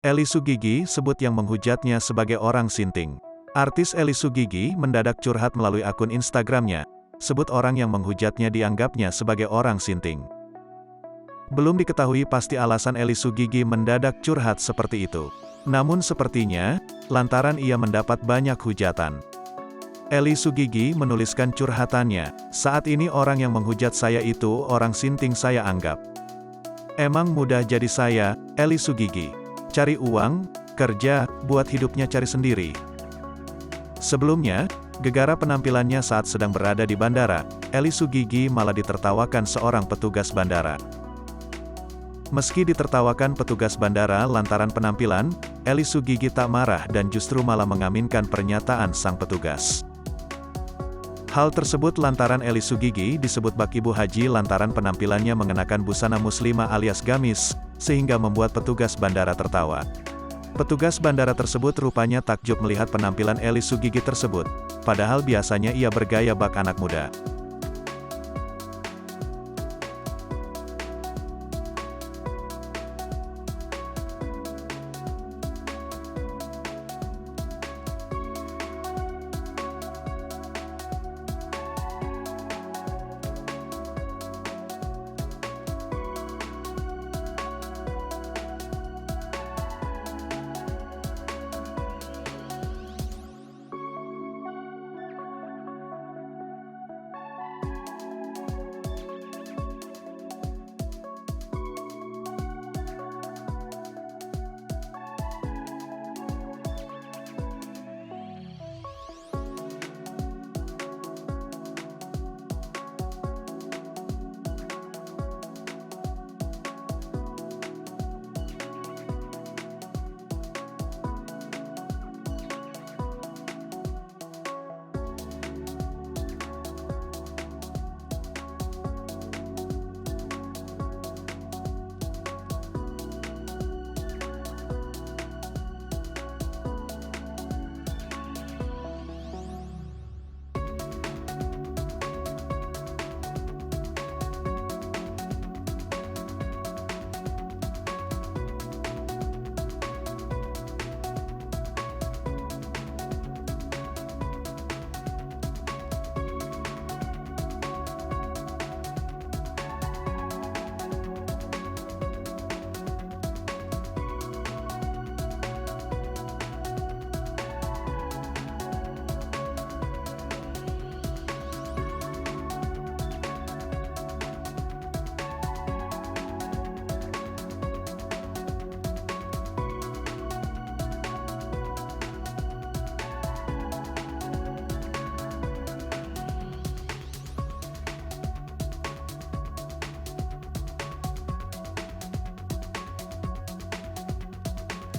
Eli Sugigi sebut yang menghujatnya sebagai orang sinting. Artis Eli Sugigi mendadak curhat melalui akun Instagramnya, sebut orang yang menghujatnya dianggapnya sebagai orang sinting. Belum diketahui pasti alasan Eli Sugigi mendadak curhat seperti itu. Namun sepertinya, lantaran ia mendapat banyak hujatan. Eli Sugigi menuliskan curhatannya, "Saat ini orang yang menghujat saya itu orang sinting saya anggap. Emang mudah jadi saya, Eli Sugigi. Cari uang, kerja, buat hidupnya cari sendiri." Sebelumnya, gegara penampilannya saat sedang berada di bandara, Eli Sugigi malah ditertawakan seorang petugas bandara. Meski ditertawakan petugas bandara lantaran penampilan, Eli Sugigi tak marah dan justru malah mengaminkan pernyataan sang petugas. Hal tersebut lantaran Eli Sugigi disebut bak ibu haji lantaran penampilannya mengenakan busana muslimah alias gamis, sehingga membuat petugas bandara tertawa. Petugas bandara tersebut rupanya takjub melihat penampilan Eli Sugigi tersebut, padahal biasanya ia bergaya bak anak muda.